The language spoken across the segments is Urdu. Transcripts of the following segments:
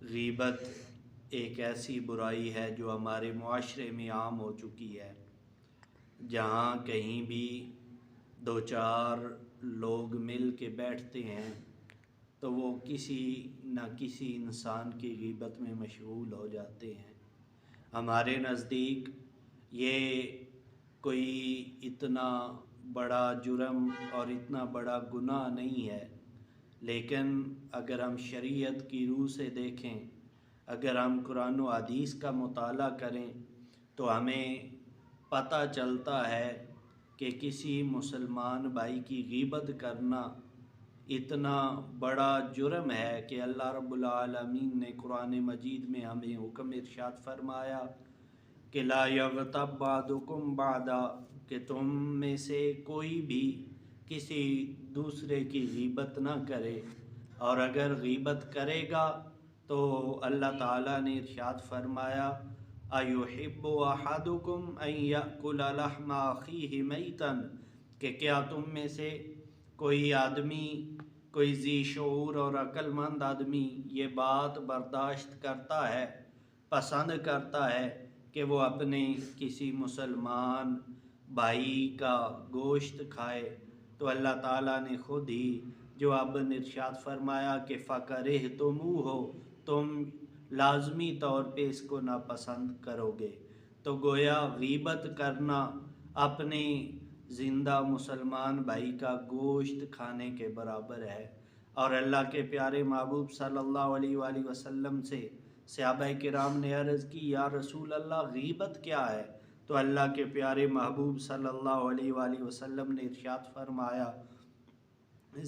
غیبت ایک ایسی برائی ہے جو ہمارے معاشرے میں عام ہو چکی ہے۔ جہاں کہیں بھی دو چار لوگ مل کے بیٹھتے ہیں تو وہ کسی نہ کسی انسان کی غیبت میں مشغول ہو جاتے ہیں۔ ہمارے نزدیک یہ کوئی اتنا بڑا جرم اور اتنا بڑا گناہ نہیں ہے، لیکن اگر ہم شریعت کی روح سے دیکھیں، اگر ہم قرآن و حدیث کا مطالعہ کریں تو ہمیں پتہ چلتا ہے کہ کسی مسلمان بھائی کی غیبت کرنا اتنا بڑا جرم ہے کہ اللہ رب العالمین نے قرآن مجید میں ہمیں حکم ارشاد فرمایا کہ لا یغتب بعضکم بعضا، کہ تم میں سے کوئی بھی کسی دوسرے کی غیبت نہ کرے، اور اگر غیبت کرے گا تو اللہ تعالیٰ نے ارشاد فرمایا اَيُحِبُّ أَحَدُكُمْ أَن يَأْكُلَ لَحْمَ أَخِيهِ مَيْتًا، کہ کیا تم میں سے کوئی آدمی، کوئی ذی شعور اور عقل مند آدمی یہ بات برداشت کرتا ہے، پسند کرتا ہے کہ وہ اپنے کسی مسلمان بھائی کا گوشت کھائے؟ تو اللہ تعالیٰ نے خود ہی جواباً ارشاد فرمایا کہ فَكَرِهْتُمُوهُ، تم لازمی طور پہ اس کو ناپسند کرو گے۔ تو گویا غیبت کرنا اپنے زندہ مسلمان بھائی کا گوشت کھانے کے برابر ہے۔ اور اللہ کے پیارے محبوب صلی اللہ علیہ وآلہ وسلم سے صحابہ کرام نے عرض کی، یا رسول اللہ غیبت کیا ہے؟ تو اللہ کے پیارے محبوب صلی اللہ علیہ وآلہ وسلم نے ارشاد فرمایا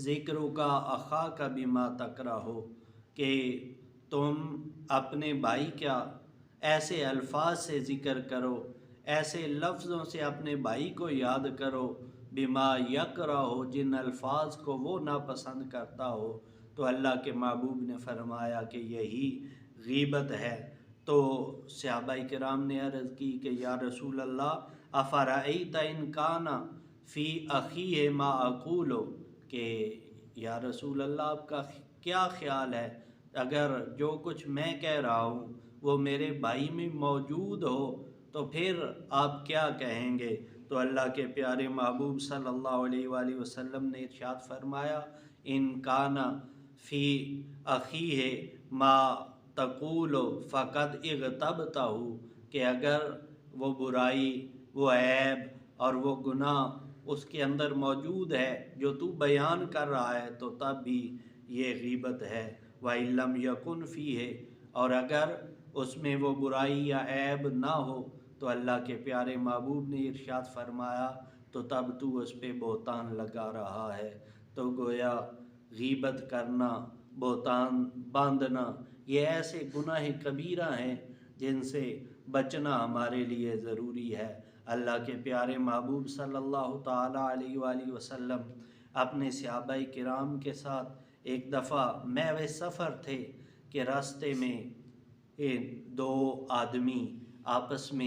ذکرک اخاک بما تکرہ، کہ تم اپنے بھائی کا ایسے الفاظ سے ذکر کرو، ایسے لفظوں سے اپنے بھائی کو یاد کرو، بما یکرہ، جن الفاظ کو وہ ناپسند کرتا ہو۔ تو اللہ کے محبوب نے فرمایا کہ یہی غیبت ہے۔ تو صحابہ کرام نے عرض کی کہ یا رسول اللہ افرأیت ان کان فی اخیہ ما اقول، کہ یا رسول اللہ آپ کا کیا خیال ہے اگر جو کچھ میں کہہ رہا ہوں وہ میرے بھائی میں موجود ہو تو پھر آپ کیا کہیں گے؟ تو اللہ کے پیارے محبوب صلی اللہ علیہ وآلہ وسلم نے ارشاد فرمایا ان کان فی اخیہ ما تقول فقد اغتبتہ، کہ اگر وہ برائی، وہ عیب اور وہ گناہ اس کے اندر موجود ہے جو تو بیان کر رہا ہے تو تب بھی یہ غیبت ہے۔ وَإِن لَّمْ يَكُنْ فِيهِ، اور اگر اس میں وہ برائی یا عیب نہ ہو تو اللہ کے پیارے محبوب نے ارشاد فرمایا تو تب تو اس پہ بہتان لگا رہا ہے۔ تو گویا غیبت کرنا، بہتان باندھنا، یہ ایسے گناہ کبیرہ ہیں جن سے بچنا ہمارے لیے ضروری ہے۔ اللہ کے پیارے محبوب صلی اللہ تعالیٰ علیہ وآلہ وسلم اپنے صحابہ کرام کے ساتھ ایک دفعہ محو سفر تھے کہ راستے میں دو آدمی آپس میں